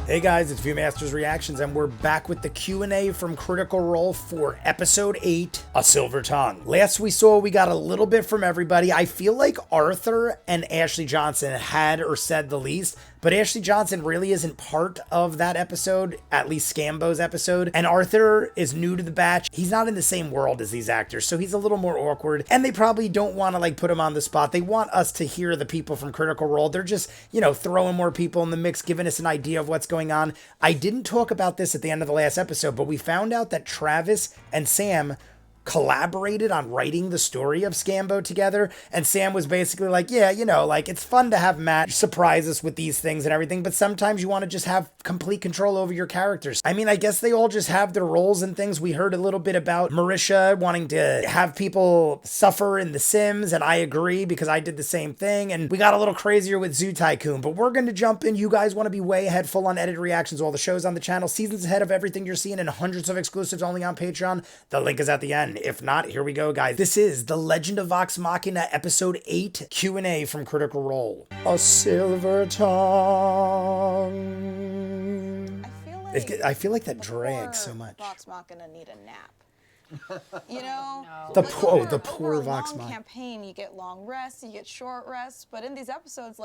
Hey guys, it's ViewMasters Reactions, and we're back with the Q&A from Critical Role for Episode 8, A Silver Tongue. Last we saw, we got a little bit from everybody. I feel like Arthur and Ashley Johnson had or said the least, but Ashley Johnson really isn't part of that episode, at least Scambo's episode, and Arthur is new to the batch. He's not in the same world as these actors, so he's a little more awkward, and they probably don't want to put him on the spot. They want us to hear the people from Critical Role. They're just, throwing more people in the mix, giving us an idea of what's going on. I didn't talk about this at the end of the last episode, but we found out that Travis and Sam collaborated on writing the story of Scambo together, and Sam was basically like, yeah, it's fun to have Matt surprise us with these things and everything, but sometimes you want to just have complete control over your characters. I mean, I guess they all just have their roles and things. We heard a little bit about Marisha wanting to have people suffer in The Sims, and I agree because I did the same thing, and we got a little crazier with Zoo Tycoon, but we're going to jump in. You guys want to be way ahead, full on edited reactions, all the shows on the channel, seasons ahead of everything you're seeing, and hundreds of exclusives only on Patreon. The link is at the end. If not, here we go, guys. This is The Legend of Vox Machina, Episode 8, Q&A from Critical Role. A silver tongue. I feel like that drags so much. Vox Machina need a nap. The poor Vox Machina. Long campaign, you get long rests, you get short rests, but in these episodes,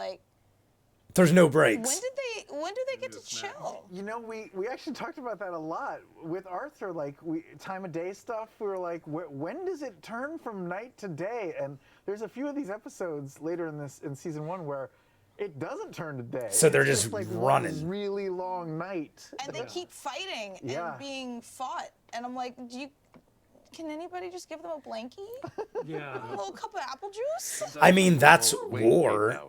there's no breaks. When do they get to chill? We actually talked about that a lot with Arthur. Time of day stuff. We were like, when does it turn from night to day? And there's a few of these episodes later in season 1 where it doesn't turn to day. So they're just running. One really long night. And they keep fighting and being fought. And I'm like, can anybody just give them a blankie? Yeah. A little cup of apple juice? I mean, that's war.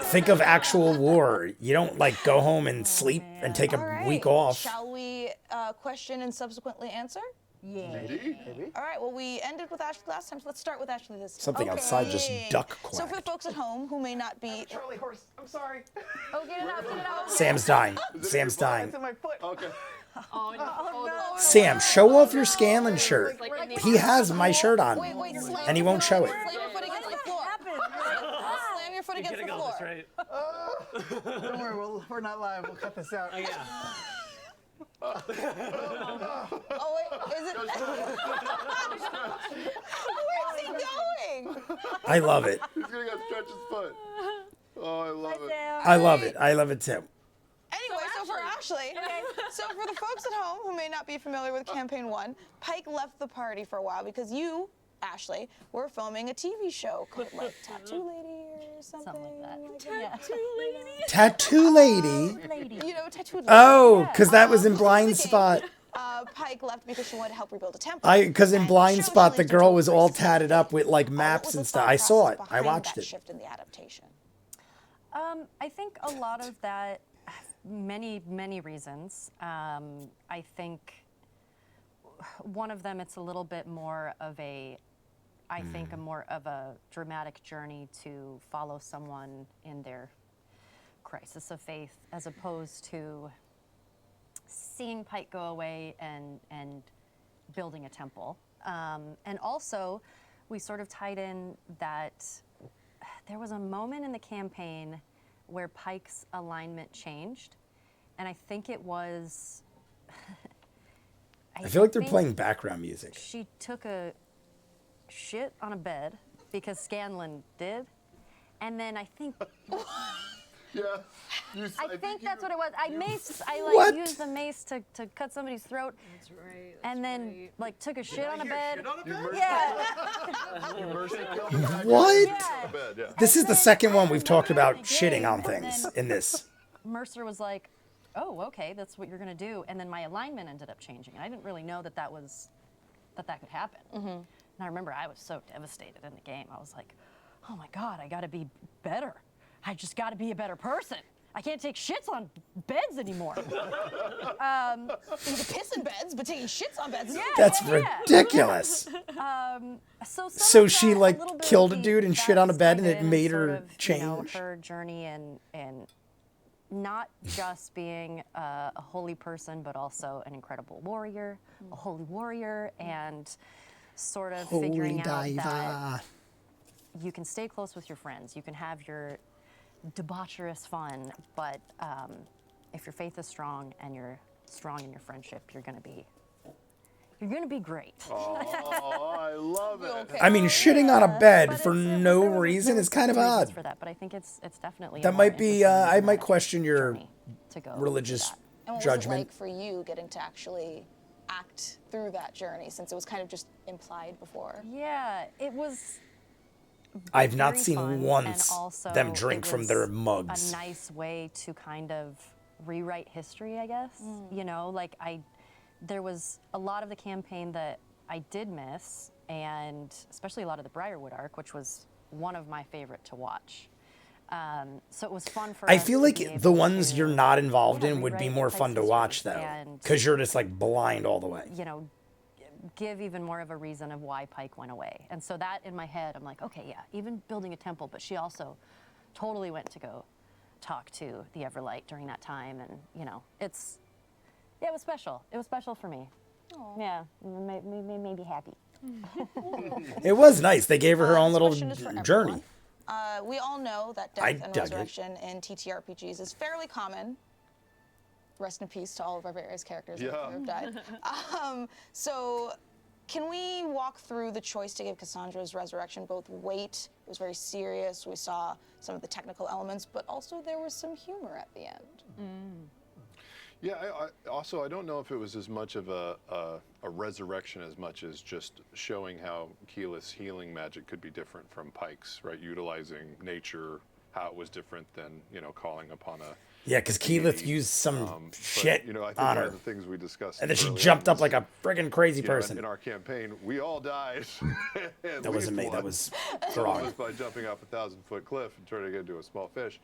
Think of actual war. You don't go home and sleep and take a week off. Shall we question and subsequently answer? Yeah. Maybe. All right, well, we ended with Ashley last time, so let's start with Ashley this time. Something outside just duck quacked. So for the folks at home who may not be... Charlie horse, I'm sorry. Oh, get it out. Sam's dying. Sam's dying. It's in my foot. Okay. Oh, no. Sam, show off your Scanlan shirt. He has my shirt on, and he won't show it. Slam your foot against the floor. Slam your foot against the floor. Don't worry, we're not live. We'll cut this out. Oh, wait, is it? Where's he going? I love it. He's gonna go stretch his foot. Oh, I love it. I love it. I love it too. Anyway, so for Ashley, so for the folks at home who may not be familiar with Campaign 1, Pike left the party for a while because you, Ashley, were filming a TV show called Tattoo Lady or something like that. Tattoo Lady? Tattoo Lady. Oh, because that was in Blind Spot. Pike left because she wanted to help rebuild a temple. Because in Blind Spot, the girl was all tatted up with maps and stuff. I saw it. I watched it. Shift in the adaptation. I think a lot of that, many reasons. I think one of them, it's a little bit more of a more of a dramatic journey to follow someone in their crisis of faith, as opposed to seeing Pike go away and building a temple. And also, we sort of tied in that there was a moment in the campaign where Pike's alignment changed, and I think it was... I feel like they're playing background music. She took a shit on a bed because Scanlan did, and then I think... Yeah. I think that's what it was. I used the mace to cut somebody's throat. That's right. And then took a shit on a bed. Yeah. What? Yeah. This is the second one we've talked about shitting on things in this. Mercer was like, oh, okay, that's what you're gonna do. And then my alignment ended up changing. And I didn't really know that that could happen. And I remember I was so devastated in the game. I was like, oh my God, I gotta be better. I just gotta be a better person. I can't take shits on beds anymore. You can piss in beds, but taking shits on beds. That's ridiculous. So she killed a dude and shit on a bed, and it made her change. Her journey and not just being a holy person, but also an incredible warrior, a holy warrior, and sort of figuring out that you can stay close with your friends, you can have your debaucherous fun, but if your faith is strong and you're strong in your friendship, you're gonna be great. Oh, I love it. Okay. I mean, shitting on a bed But for it's- no there was- reason there is was kind of reasons odd. for that, but I think it's definitely a That more might be, interesting I might dramatic question your journey to go religious through that. And what judgment. was it like for you getting to actually act through that journey, since it was kind of just implied before? Yeah, it was. I've not very seen fun, and once also them drink it from was their mugs. A nice way to kind of rewrite history, I guess. You know, like there was a lot of the campaign that I did miss, and especially a lot of the Briarwood arc, which was one of my favorite to watch. So it was fun for I us feel to like be the able ones to, you're not involved in would be rewrite more Pike's fun to history watch, though, and, because you're just like blind all the way. you know, give even more of a reason of why Pike went away. And so that in my head, I'm like, okay, yeah, even building a temple, but she also totally went to go talk to the Everlight during that time. And, you know, it was special. It was special for me. Yeah, made me happy. It was nice. They gave her her own This little question is for journey. everyone. We all know that I death and dug it. resurrection in TTRPGs is fairly common. Rest in peace to all of our various characters who have died. So can we walk through the choice to give Cassandra's resurrection both weight? It was very serious. We saw some of the technical elements, but also there was some humor at the end. Yeah, I don't know if it was as much of a resurrection as much as just showing how Keyleth's healing magic could be different from Pike's, right? Utilizing nature, how it was different than, you know, calling upon a... Yeah, because Keyleth used some but, shit you know, I think on one her. of the things we discussed And then she early jumped on up like a friggin' crazy you know, person. in our campaign, we all died. That wasn't me. That was Throg. Just by jumping off a 1,000-foot cliff and turning into a small fish.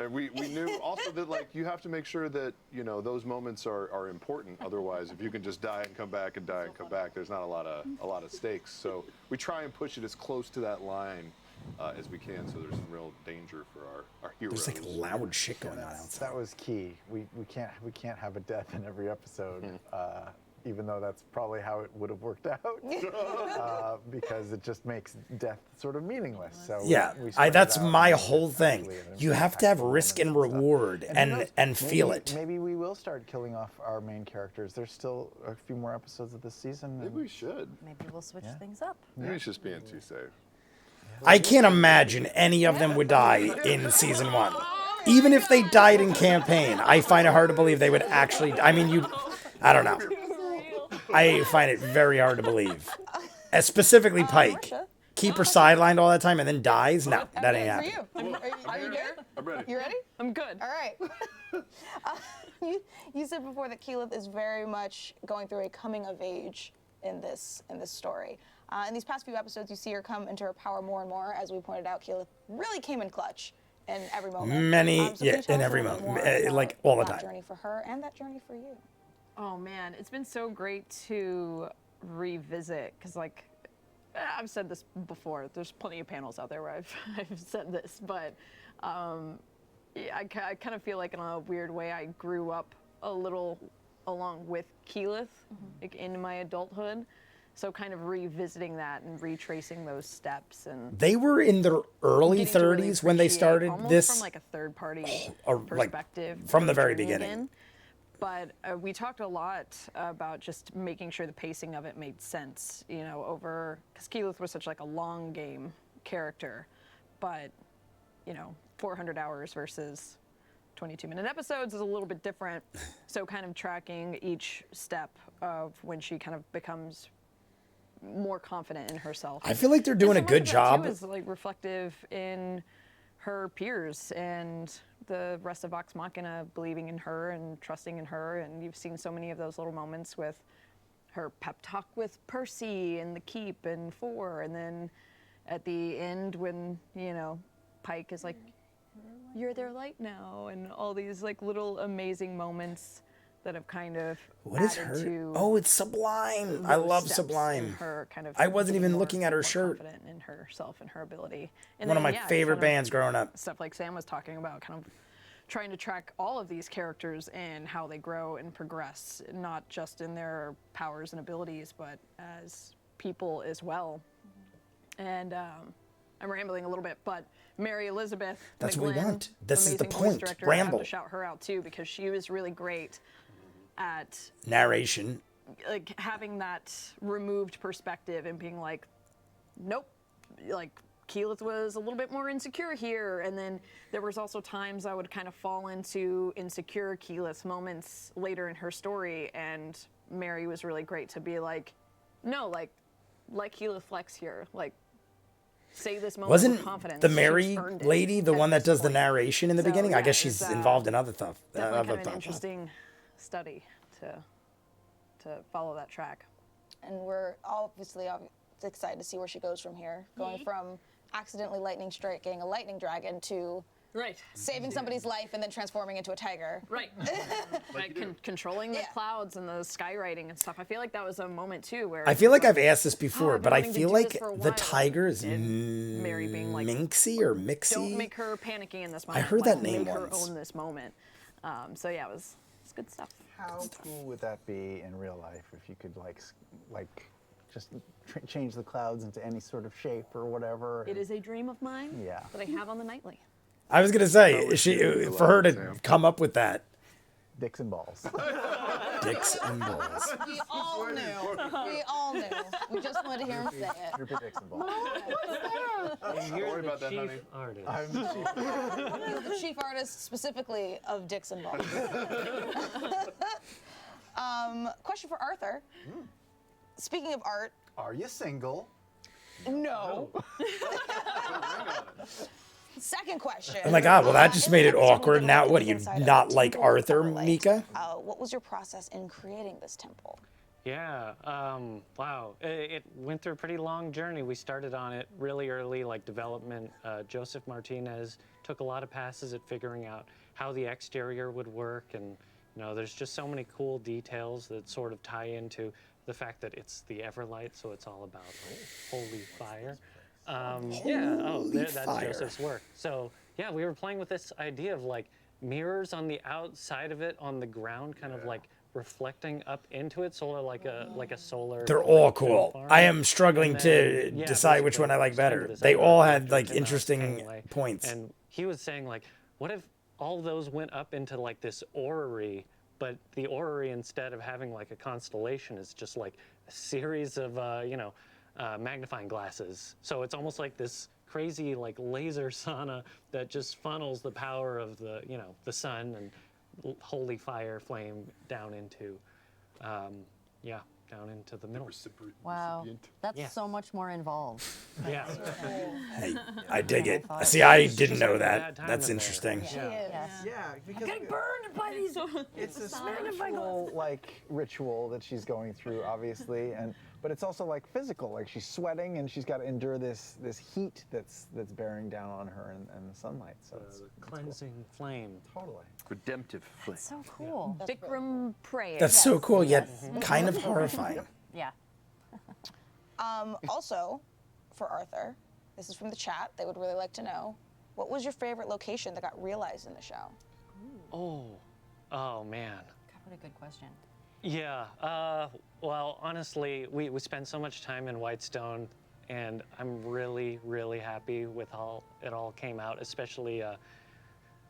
And we knew also that, like, you have to make sure that, you know, those moments are important. Otherwise, if you can just die and come back and die and come back, there's not a lot of stakes. So we try and push it as close to that line as we can, so there's some real danger for our heroes. There's like loud shit going on outside. That was key. We can't have a death in every episode, even though that's probably how it would have worked out, because it just makes death sort of meaningless. So Yeah, we spread it that's out my and make it whole thing. ugly and You have to have impactful risk and moments stuff. reward who and knows, feel maybe- it. Maybe we will start killing off our main characters. There's still a few more episodes of this season. Maybe and we should. Maybe we'll switch things up. Maybe it's just being too safe. I can't imagine any of them would die in season 1. Even if they died in campaign, I find it hard to believe they would actually. I mean, I don't know. I find it very hard to believe. Specifically Pike. Marsha? Keep her sidelined all that time and then dies? No, that ain't For happening. you. Are you good? I'm ready. You ready? I'm good. All right. You said before that Keyleth is very much going through a coming of age in this story. In these past few episodes, you see her come into her power more and more. As we pointed out, Keyleth really came in clutch in every moment. So can you tell in us a every little bit moment, more about like all the that time. journey for her and that journey for you. Oh man, it's been so great to revisit because, like, I've said this before. There's plenty of panels out there where I've said this, but yeah, I kind of feel like in a weird way I grew up a little along with Keyleth, like in my adulthood. So kind of revisiting that and retracing those steps and They were in their early getting to really 30s when they appreciate started almost this. from like a third party like, perspective from the this very journey beginning. again. But we talked a lot about just making sure the pacing of it made sense, you know, over because Keyleth was such like a long game character, but you know, 400 hours versus 22-minute episodes is a little bit different. So kind of tracking each step of when she kind of becomes more confident in herself. I feel like they're doing a And so good much of that, job. too, is like reflective in her peers and the rest of Vox Machina believing in her and trusting in her. And you've seen so many of those little moments with her pep talk with Percy and the Keep and Four, and then at the end when, you know, Pike is like, "You're their light now," and all these like little amazing moments that have kind of What is added her? to Oh, it's Sublime. I those love steps Sublime. in her kind of I wasn't getting even more- looking at her more shirt. confident in herself and her ability. And One of then, my yeah, favorite kind of bands growing up. Stuff like Sam was talking about, kind of trying to track all of these characters and how they grow and progress, not just in their powers and abilities, but as people as well. And I'm rambling a little bit, but Mary Elizabeth. That's what we McGlynn, want. This is the amazing voice point. director, I have Ramble. to shout her out too because she was really great at Narration. like having that removed perspective and being like, nope, like Keyleth was a little bit more insecure here, and then there was also times I would kind of fall into insecure Keyleth moments later in her story, and Mary was really great to be like, no, like Keyleth flex here, like say this moment with Wasn't confidence. the She's Mary earned it lady the at one that this does the point. narration in the So, beginning? I yeah, guess it's, she's involved in other stuff. Definitely kind of an stuff. interesting study to follow that track. And we're obviously excited to see where she goes from here, going from accidentally lightning striking a lightning dragon to Right. saving somebody's life and then transforming into a tiger. Right. Controlling the Yeah. clouds and the skywriting and stuff. I feel like that was a moment too where I feel like I've asked this before, I've but been I wanting to feel do like this for a the while. tiger is And Mary being like, Minxie or Mixie. don't make her panicky in this moment. heard like, that name make once. her own this moment. So yeah, it's good stuff. How cool would that be in real life if you could like just change the clouds into any sort of shape or whatever? It is a dream of mine Yeah. that I have on the nightly. I was gonna say would she be for her to Sam. come up with that. Dicks and balls. Dicks and balls. We all knew. We all knew. We just wanted to hear him say it. Group of dicks and balls. And you're worry the about that, chief honey. artist. I'm the chief. He's the chief artist specifically of Dicks and Balls. Question for Arthur. Speaking of art, Are you single? no. Second question. Oh my God! Well, that just In made the it episode, we awkward. get a Now, look what at do the you inside of not the like temple of Arthur, Everlight. Mika? What was your process in creating this temple? Yeah, wow. It went through a pretty long journey. We started on it really early, like development. Joseph Martinez took a lot of passes at figuring out how the exterior would work. And, there's just so many cool details that sort of tie into the fact that it's the Everlight, so it's all about holy fire. That's fire. Joseph's work. So, yeah, we were playing with this idea of like mirrors on the outside of it, on the ground, kind of like reflecting up into it, sort of like a solar. They're all like, cool. farm. I am struggling And to then, yeah, decide which basically one I like expanded better. this They out all after had like Tim interesting came away. points. And he was saying like, what if all those went up into like this orrery, but the orrery, instead of having like a constellation, is just like a series of magnifying glasses. So it's almost like this crazy like laser sauna that just funnels the power of the sun and holy fire flame down into down into the middle. Wow, that's Yeah. so much more involved. Yeah. Hey, I dig it. thought. See, I It's didn't just know like a that. bad time That's in there. interesting. Yes. Yeah, because Burned by these. it's a spiritual ritual that she's going through, obviously, but it's also like physical. Like she's sweating and she's got to endure this heat that's bearing down on her and the sunlight. So it's Cleansing flame. totally. Redemptive flame. So cool. Bikram prayer. That's so cool, yet kind of horrifying. Yeah. Also, for Arthur, this is from the chat. They would really like to know, what was your favorite location that got realized in the show? Oh man. God, what a good question. Yeah, well, honestly, we spent so much time in Whitestone, and I'm really, really happy with how it all came out, especially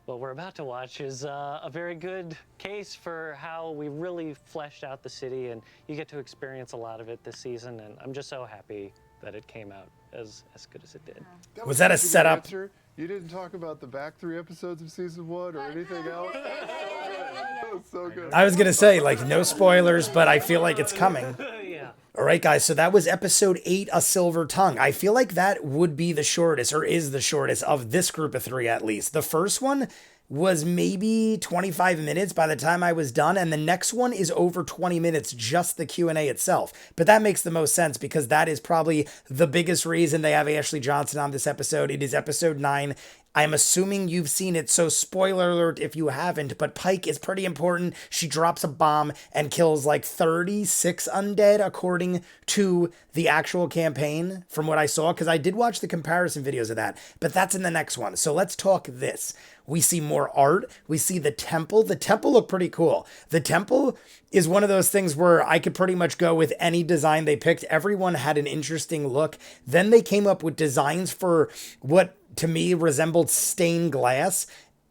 what we're about to watch is a very good case for how we really fleshed out the city, and you get to experience a lot of it this season, and I'm just so happy that it came out as good as it did. Was that a such good setup? answer. You didn't talk about the back 3 episodes of season 1 or anything else? That was so good. I was gonna say, like, no spoilers, but I feel like it's coming. Yeah. All right, guys, so that was episode 8, A Silver Tongue. I feel like that would be the shortest, or is the shortest, of this group of 3 at least. The first one was maybe 25 minutes by the time I was done, and the next one is over 20 minutes, just the Q&A itself. But that makes the most sense because that is probably the biggest reason they have Ashley Johnson on this episode. It is episode 9. I'm assuming you've seen it, so spoiler alert if you haven't, but Pike is pretty important. She drops a bomb and kills like 36 undead according to the actual campaign from what I saw, because I did watch the comparison videos of that, but that's in the next one. So let's talk this. We see more art. We see the temple. The temple looked pretty cool. The temple is one of those things where I could pretty much go with any design they picked. Everyone had an interesting look. Then they came up with designs for what to me resembled stained glass,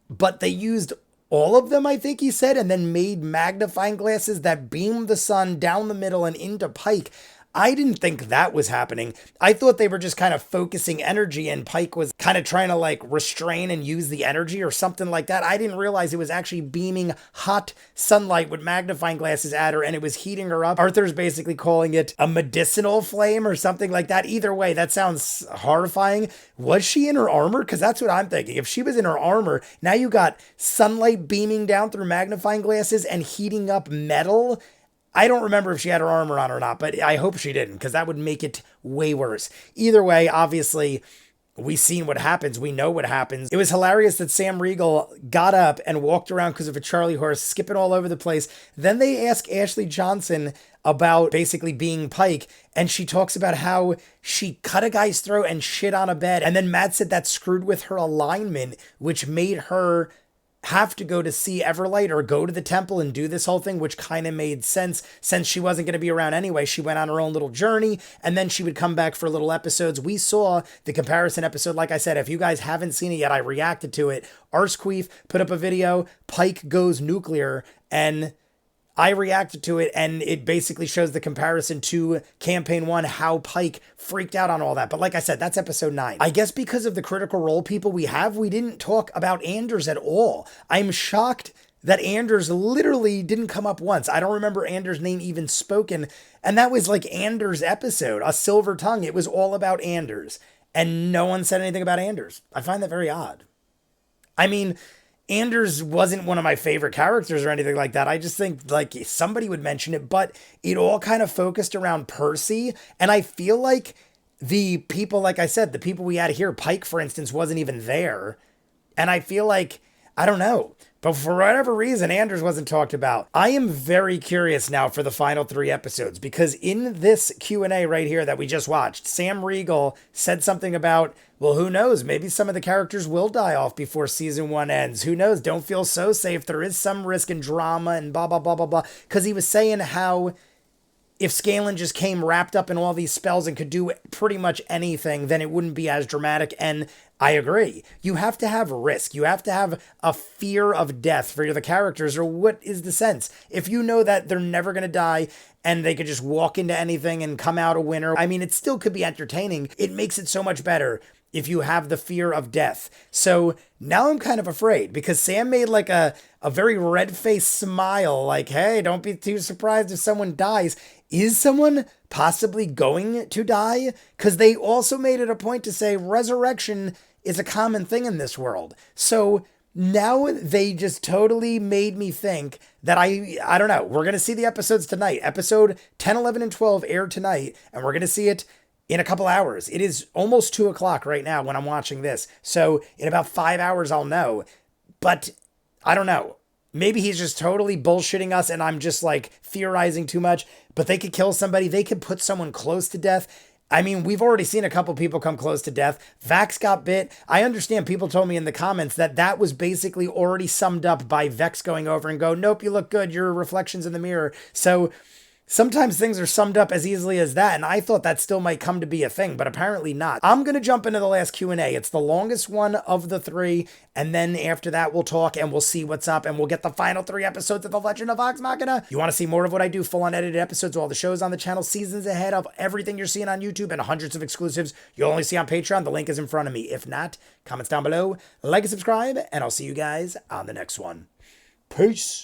but they used all of them, I think he said, and then made magnifying glasses that beamed the sun down the middle and into Pike. I didn't think that was happening. I thought they were just kind of focusing energy and Pike was kind of trying to like restrain and use the energy or something like that. I didn't realize it was actually beaming hot sunlight with magnifying glasses at her and it was heating her up. Arthur's basically calling it a medicinal flame or something like that. Either way, that sounds horrifying. Was she in her armor? Because that's what I'm thinking. If she was in her armor, now you got sunlight beaming down through magnifying glasses and heating up metal. I don't remember if she had her armor on or not, but I hope she didn't, because that would make it way worse. Either way, obviously, we've seen what happens. We know what happens. It was hilarious that Sam Riegel got up and walked around because of a Charlie horse, skipping all over the place. Then they ask Ashley Johnson about basically being Pike, and she talks about how she cut a guy's throat and shit on a bed. And then Matt said that screwed with her alignment, which made her have to go to see Everlight or go to the temple and do this whole thing, which kind of made sense since she wasn't going to be around anyway. She went on her own little journey and then she would come back for little episodes. We saw the comparison episode. Like I said, if you guys haven't seen it yet, I reacted to it. Arsqueef put up a video, Pike goes nuclear, and I reacted to it, and it basically shows the comparison to Campaign 1, how Pike freaked out on all that. But like I said, that's episode 9. I guess because of the Critical Role people we have, we didn't talk about Anders at all. I'm shocked that Anders literally didn't come up once. I don't remember Anders' name even spoken, and that was like Anders' episode, A Silver Tongue. It was all about Anders, and no one said anything about Anders. I find that very odd. I mean, Anders wasn't one of my favorite characters or anything like that. I just think like somebody would mention it, but it all kind of focused around Percy. And I feel like the people, like I said, the people we had here, Pike, for instance, wasn't even there. And I feel like, I don't know, but for whatever reason, Anders wasn't talked about. I am very curious now for the final 3 episodes, because in this Q&A right here that we just watched, Sam Riegel said something about, well, who knows? Maybe some of the characters will die off before season 1 ends. Who knows? Don't feel so safe. There is some risk and drama and blah, blah, blah, blah, blah. Because he was saying how if Scanlan just came wrapped up in all these spells and could do pretty much anything, then it wouldn't be as dramatic. And I agree. You have to have risk. You have to have a fear of death for the characters, or what is the sense? If you know that they're never going to die and they could just walk into anything and come out a winner, I mean, it still could be entertaining. It makes it so much better if you have the fear of death. So now I'm kind of afraid, because Sam made like a very red-faced smile, like, hey, don't be too surprised if someone dies. Is someone possibly going to die? Because they also made it a point to say resurrection is a common thing in this world. So now they just totally made me think that I don't know. We're going to see the episodes tonight. Episode 10, 11, and 12 air tonight, and we're going to see it in a couple hours. It is almost 2 o'clock right now when I'm watching this. So in about 5 hours, I'll know. But I don't know. Maybe he's just totally bullshitting us and I'm just like theorizing too much. But they could kill somebody. They could put someone close to death. I mean, we've already seen a couple people come close to death. Vex got bit. I understand people told me in the comments that that was basically already summed up by Vex going over and go, nope, you look good. Your reflection's in the mirror. So sometimes things are summed up as easily as that, and I thought that still might come to be a thing, but apparently not. I'm going to jump into the last Q&A. It's the longest one of the 3, and then after that, we'll talk and we'll see what's up, and we'll get the final 3 episodes of The Legend of Vox Machina. You want to see more of what I do, full unedited episodes of all the shows on the channel, seasons ahead of everything you're seeing on YouTube, and hundreds of exclusives you'll only see on Patreon. The link is in front of me. If not, comments down below, like and subscribe, and I'll see you guys on the next one. Peace.